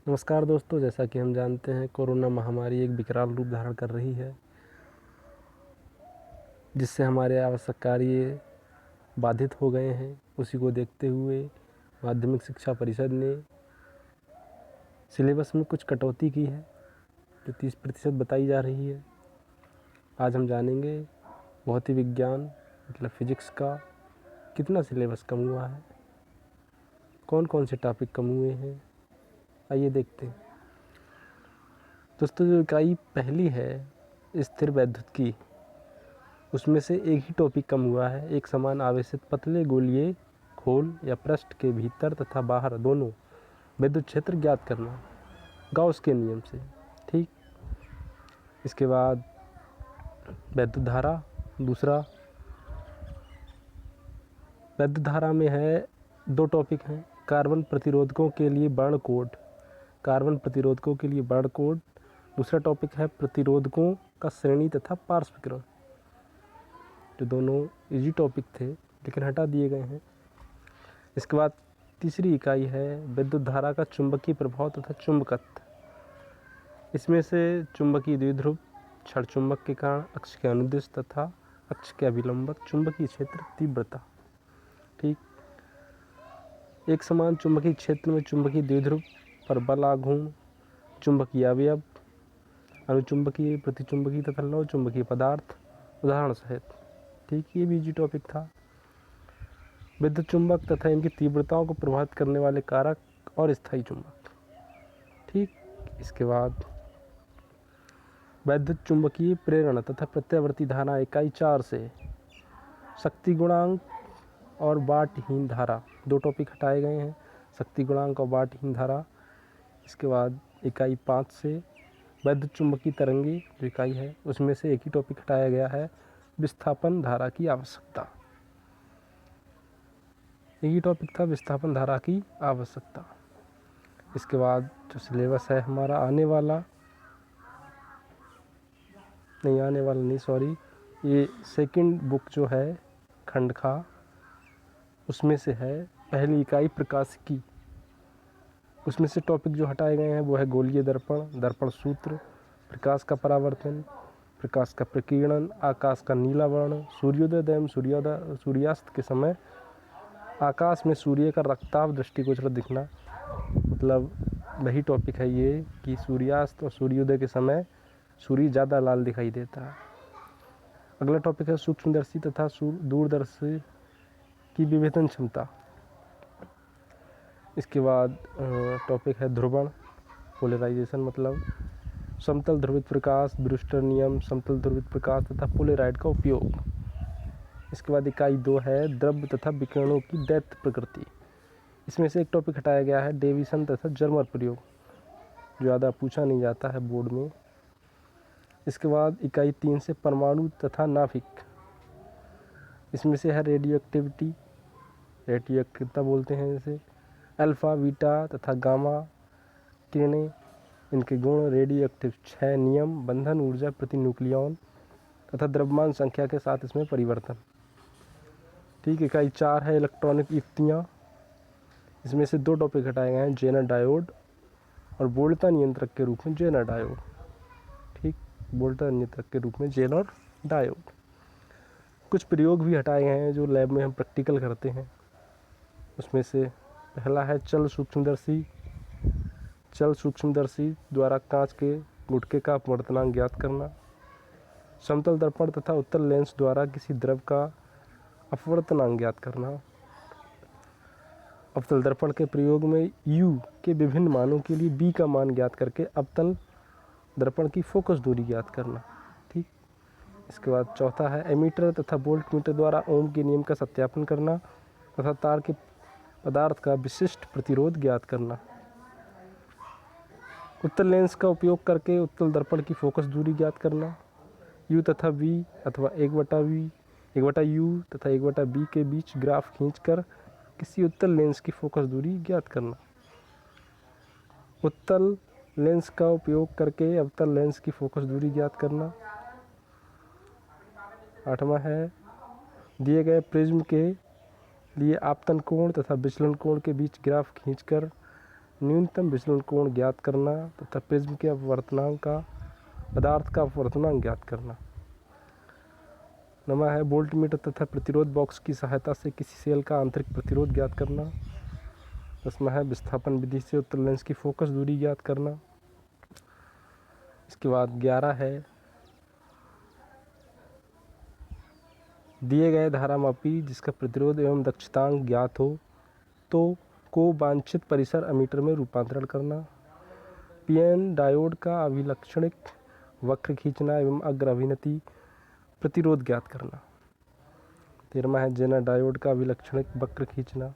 नमस्कार दोस्तों, जैसा कि हम जानते हैं कोरोना महामारी एक विकराल रूप धारण कर रही है, जिससे हमारे आवश्यक कार्य बाधित हो गए हैं। उसी को देखते हुए माध्यमिक शिक्षा परिषद ने सिलेबस में कुछ कटौती की है, जो 30% बताई जा रही है। आज हम जानेंगे भौतिक विज्ञान मतलब फिजिक्स का कितना सिलेबस कम हुआ है, कौन कौन से टॉपिक कम हुए हैं। आइए देखते हैं। दोस्तों, जो इकाई पहली है स्थिर वैद्युत की, उसमें से एक ही टॉपिक कम हुआ है। एक समान आवेशित पतले गोलीय खोल या पृष्ठ के भीतर तथा बाहर दोनों विद्युत क्षेत्र ज्ञात करना गाउस के नियम से। ठीक, इसके बाद वैद्युत धारा। दूसरा, वैद्युत धारा में है दो टॉपिक हैं। कार्बन प्रतिरोधकों के लिए वर्ण कोड, कार्बन प्रतिरोधकों के लिए वर्ण कोड। दूसरा टॉपिक है प्रतिरोधकों का श्रेणी तथा पार्श्वीकरण, जो दोनों इजी टॉपिक थे लेकिन हटा दिए गए हैं। इसके बाद तीसरी इकाई है विद्युत धारा का चुंबकीय प्रभाव तथा चुंबकत्व। इसमें से चुंबकीय द्विध्रुव, क्षण चुंबक के कारण अक्ष के अनुदिश तथा अक्ष के अभिलंबक चुंबकीय क्षेत्र तीव्रता। ठीक, एक समान चुंबकीय क्षेत्र में चुंबकीय द्विध्रुव पर बल आघूर्ण, चुंबकीय अवयव, अनुचुंबकीय, प्रतिचुंबकीय तथा लौ चुंबकीय पदार्थ उदाहरण सहित। ठीक, ये भी इजी टॉपिक था। विद्युत चुंबक तथा इनकी तीव्रताओं को प्रभावित करने वाले कारक और स्थायी चुंबक। ठीक, इसके बाद वैद्युत चुंबकीय प्रेरण तथा प्रत्यावर्ती धारा इकाई 4 से शक्ति गुणांक और वाटहीन धारा, दो टॉपिक हटाए गए हैं, शक्ति गुणांक और वाटहीन धारा। इसके बाद इकाई 5 से वैद्युत चुंबकीय तरंगी जो इकाई है, उसमें से एक ही टॉपिक हटाया गया है, विस्थापन धारा की आवश्यकता। यही टॉपिक था, विस्थापन धारा की आवश्यकता। इसके बाद जो सिलेबस है हमारा आने वाला नहीं, ये सेकंड बुक जो है खंड खा, उसमें से है पहली इकाई प्रकाशिकी। उसमें से टॉपिक जो हटाए गए हैं वो है गोलीय दर्पण, दर्पण सूत्र, प्रकाश का परावर्तन, प्रकाश का प्रकीर्णन, आकाश का नीला वर्ण, सूर्योदय एवं सूर्यास्त के समय आकाश में सूर्य का रक्ताभ दृष्टिगोचर दिखना। मतलब वही टॉपिक है ये कि सूर्यास्त और सूर्योदय के समय सूर्य ज़्यादा लाल दिखाई देता है। अगला टॉपिक है सूक्ष्मदर्शी तथा दूरदर्शी की विभेदन क्षमता। इसके बाद टॉपिक है ध्रुवण, पोलराइजेशन, मतलब समतल ध्रुवित प्रकाश, ब्रूस्टर नियम, समतल ध्रुवित प्रकाश तथा पोलेराइड का उपयोग। इसके बाद इकाई 2 है द्रव्य तथा विकिरणों की दैत्य प्रकृति। इसमें से एक टॉपिक हटाया गया है डेविसन तथा जर्मर प्रयोग, जो ज़्यादा पूछा नहीं जाता है बोर्ड में। इसके बाद इकाई 3 से परमाणु तथा नाभिक। इसमें से है रेडियोएक्टिविता बोलते हैं जैसे अल्फ़ा, बीटा तथा गामा किरणें, इनके गुण, रेडियोएक्टिव 6 नियम, बंधन ऊर्जा प्रति न्यूक्लियॉन तथा द्रव्यमान संख्या के साथ इसमें परिवर्तन। ठीक, इकाई 4 है इलेक्ट्रॉनिक युक्तियाँ। इसमें से दो टॉपिक हटाए गए हैं, जेनर डायोड और वोल्टता नियंत्रक के रूप में जेनर डायोड। ठीक, वोल्टता नियंत्रक के रूप में जेनर डायोड। कुछ प्रयोग भी हटाए गए हैं जो लैब में हम प्रैक्टिकल करते हैं। उसमें से पहला है चल सूक्ष्मदर्शी द्वारा कांच के गुटके का अपवर्तनांक ज्ञात करना। समतल दर्पण तथा उत्तल लेंस द्वारा किसी द्रव का अपवर्तनांक ज्ञात करना। अवतल दर्पण के प्रयोग में U के विभिन्न मानों के लिए B का मान ज्ञात करके अवतल दर्पण की फोकस दूरी ज्ञात करना। ठीक, इसके बाद चौथा है एमीटर तथा वोल्ट मीटर द्वारा ओम के नियम का सत्यापन करना तथा तार के पदार्थ का विशिष्ट प्रतिरोध ज्ञात करना। उत्तल लेंस का उपयोग करके उत्तल दर्पण की फोकस दूरी ज्ञात करना। U तथा V अथवा 1/U तथा 1/B के बीच ग्राफ खींचकर किसी उत्तल लेंस की फोकस दूरी ज्ञात करना। उत्तल लेंस का उपयोग करके अवतल लेंस की फोकस दूरी ज्ञात करना। 8वां है दिए गए प्रिज्म के लिए आपतन कोण तथा विचलन कोण के बीच ग्राफ खींचकर न्यूनतम विचलन कोण ज्ञात करना तथा प्रिज्म के अपवर्तनांक का पदार्थ का अपवर्तनांक ज्ञात करना। 9वां है वोल्टमीटर तथा प्रतिरोध बॉक्स की सहायता से किसी सेल का आंतरिक प्रतिरोध ज्ञात करना। 10वां है विस्थापन विधि से उत्तल लेंस की फोकस दूरी ज्ञात करना। इसके बाद 11 है दिए गए धारामापी जिसका प्रतिरोध एवं दक्षतांक ज्ञात हो तो को वांछित परिसर अमीटर में रूपांतरण करना। पीएन डायोड का अभिलक्षणिक वक्र खींचना एवं अग्र अभिनति प्रतिरोध ज्ञात करना। 13वां है जेनर डायोड का अभिलक्षणिक वक्र खींचना।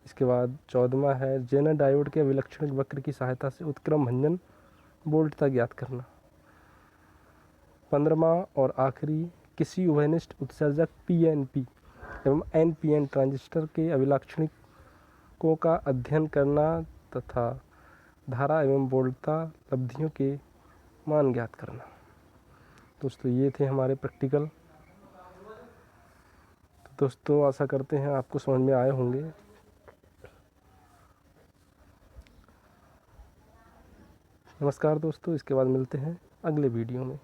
इसके बाद 14वां है जेनर डायोड के अभिलक्षणिक वक्र की सहायता से उत्क्रम भंजन वोल्टता ज्ञात करना। 15वां और आखिरी किसी उभयनिष्ठ उत्सर्जक पीएनपी एवं एनपीएन ट्रांजिस्टर के अभिलाक्षणिकों का अध्ययन करना तथा धारा एवं वोल्टता लब्धियों के मान ज्ञात करना। दोस्तों ये थे हमारे प्रैक्टिकल। तो दोस्तों आशा करते हैं आपको समझ में आए होंगे। नमस्कार दोस्तों, इसके बाद मिलते हैं अगले वीडियो में।